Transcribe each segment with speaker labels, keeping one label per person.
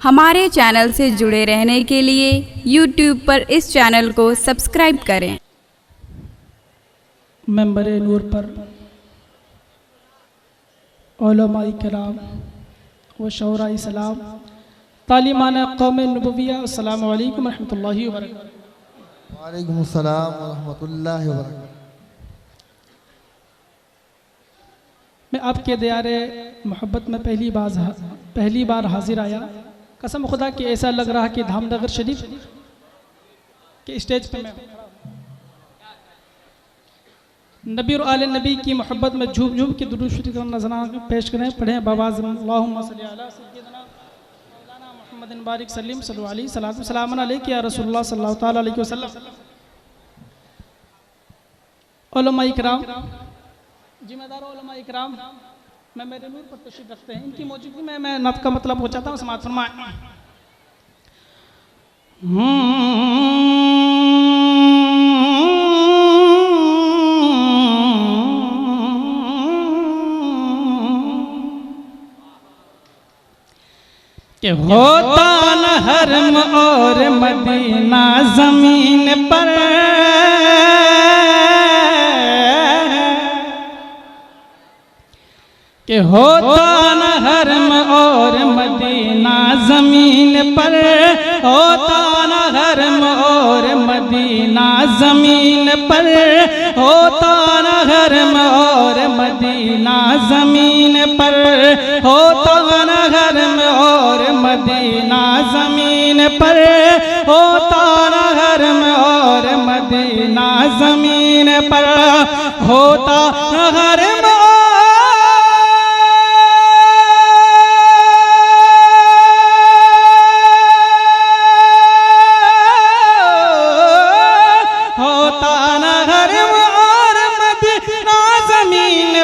Speaker 1: हमारे चैनल से जुड़े रहने के लिए YouTube पर इस चैनल को सब्सक्राइब करें।
Speaker 2: मेंबर नूर पर उलमाए किराम व शौराए सलाम तालिमान कौम नबविया अस्सलामु अलैकुम रहमतुल्लाहि व बरकातहू।
Speaker 3: वालेकुम अस्सलाम व रहमतुल्लाहि व बरकातहू।
Speaker 2: मैं आपके दियारे मोहब्बत में पहली बार हाजिर आया। कसम खुदा कि ऐसा लग रहा कि धामनगर शरीफ के स्टेज पे मैं नबी और आले नबी की मोहब्बत में झूम झूम के दुरूद शरीफ का नज़राना पेश करें। पढ़ें बाबाज़ अल्लाहुम्मा सल्ली अला सय्यिदना मौलाना मुहम्मदिन बारिक सल्लिम सल्लल्लाहु अलैहि सलातु सलाम अलैका या रसूलुल्लाह सल्लल्लाहु तआला अलैहि वसल्लम। उलमाए इकराम, जिम्मेदार उलमाए इकराम, मैं मेरे नूर पर तशरीफ रखते हैं। इनकी मौजूदगी में मैं नत का मतलब पहुँचाता हूँ। समाअत फरमाएं। कि होता न हरम और मदीना जमीन पर, कि होता न हरम और मदीना जमीन पर, होता न हरम और मदीना जमीन पर, होता न हरम और मदीना जमीन पर, होता न हरम और मदीना जमीन पर, होता न हरम और मदीना जमीन पर, होता न हरम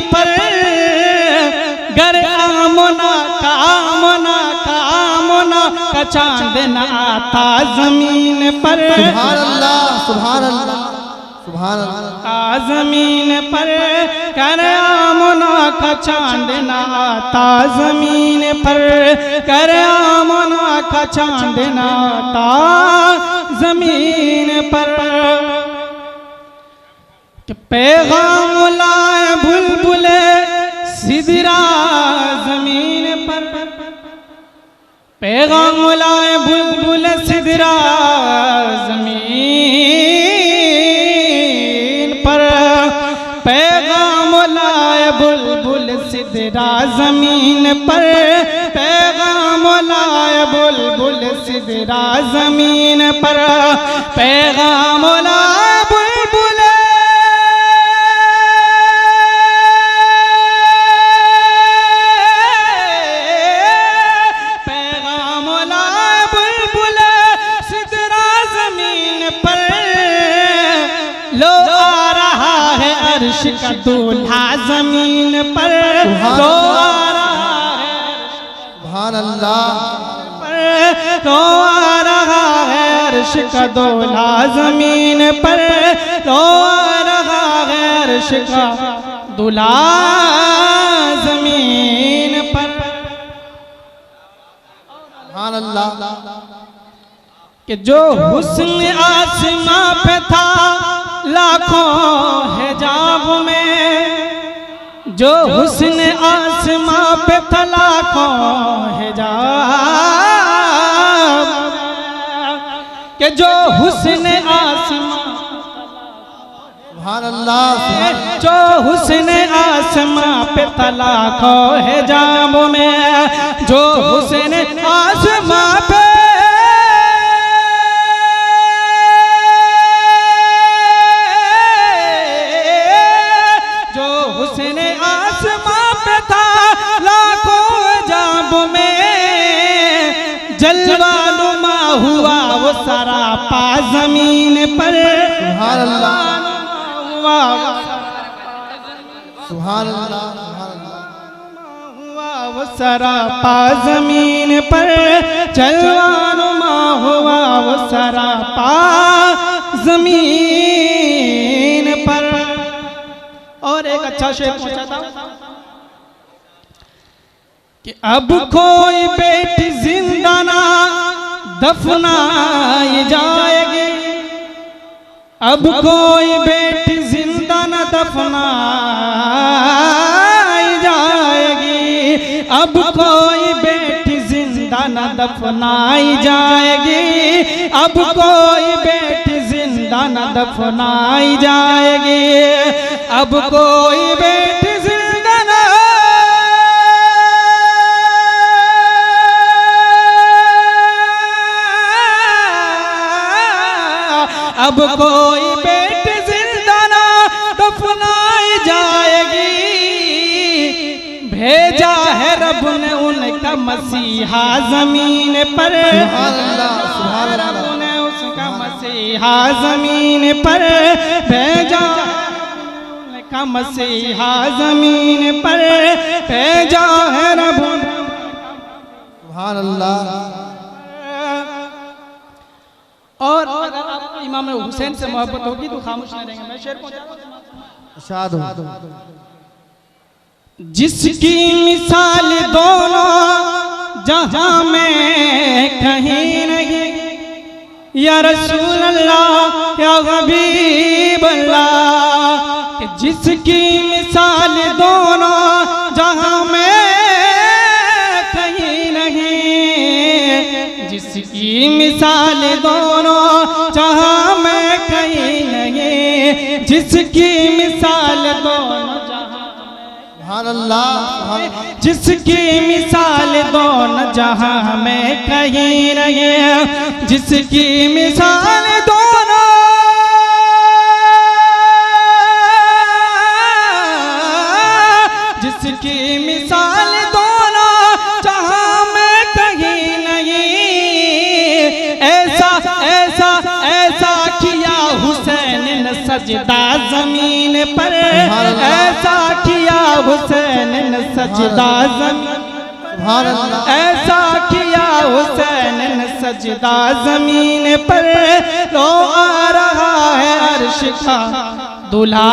Speaker 2: पर, गर आमना का चांद न आता जमीन पर।
Speaker 3: सुभान अल्लाह, सुभान अल्लाह, सुभान अल्लाह।
Speaker 2: जमीन पर कर आमना का चांद न आता जमीन पर, कर आमना का चांद न आता जमीन पर। कि पैगाम लाए बुलबुले सिदरा जमीन पर, पैगाम लाए बुलबुल सिदरा जमीन पर, पैगाम लाए बुलबुल सिदरा जमीन पर, पैगाम लाए बुलबुल सिदरा जमीन पर, पैगाम लाए बुलबुल अर्श का दूल्हा जमीन पर, रो आ रहा है
Speaker 3: सुभान अल्लाह
Speaker 2: पर, रो आ रहा है अर्श का दूल्हा जमीन पर, रो आ रहा है अर्श का दूल्हा जमीन पर।
Speaker 3: सुभान अल्लाह।
Speaker 2: कि जो हुस्न आसमां पे था लाखों हिजाब में, जो हुस्न आसमां पे था लाखों हिजाब, कि जो हुस्न आसमां,
Speaker 3: सुभान अल्लाह,
Speaker 2: जो हुस्न आसमां पे था लाखों हिजाब में, जो हुस्न आसमां पे जलवानुमा हुआ वो सरापा जमीन पर।
Speaker 3: सुभान अल्लाह, सुभान अल्लाह, हुआ
Speaker 2: वो सरापा जमीन पर, जलवानुमा हुआ वो सरापा जमीन पर। और एक अच्छा शेर पूछा था कि अब कोई बेटी जिंदा ना दफनाई जाएगी। अब कोई बेटी जिंदा न दफनाई जाएगी। अब कोई बेटी जिंदा न दफनाई जाएगी। अब कोई बेटी जिंदा न दफनाई जाएगी। अब कोई बेटी जिंदा न अब कोई बेटी जिंदा न दफनाई जाएगी। भेजा है रब ने उनका मसीहा जमीन पर। रब ने उसका मसीहा जमीन पर भेजा। उनका मसीहा जमीन पर भेजा है रब ने।
Speaker 3: सुभान अल्लाह।
Speaker 2: और अगर आपको इमाम हुसैन से मोहब्बत होगी तो खामोश नहीं रहेंगे। मैं शेर पहुंचा
Speaker 3: इरशाद हो।
Speaker 2: जिसकी मिसाल दोनों जहां में कहीं नहीं, या रसूल अल्लाह या हबीब अल्लाह। जिसकी मिसाल दोनों जहां में कहीं नहीं। जिसकी मिसाल दोनों जहां में कहीं नहीं। जिसकी मिसाल दोनों
Speaker 3: सुभान अल्लाह।
Speaker 2: जिसकी मिसाल दोनों जहां में कहीं नहीं। जिसकी मिसाल दोनों जिसकी मिसाल दोनों जहां में कहीं नहीं। ऐसा ऐसा ऐसा किया हुसैन ने सजदा जमीन पर। ऐसा किया हुसैन ने सजदा जमीन। ऐसा किया हुसैन ने सजदा जमीन पर। रो आ रहा है अर्श का दूल्हा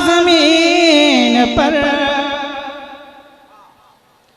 Speaker 2: जमीन पर।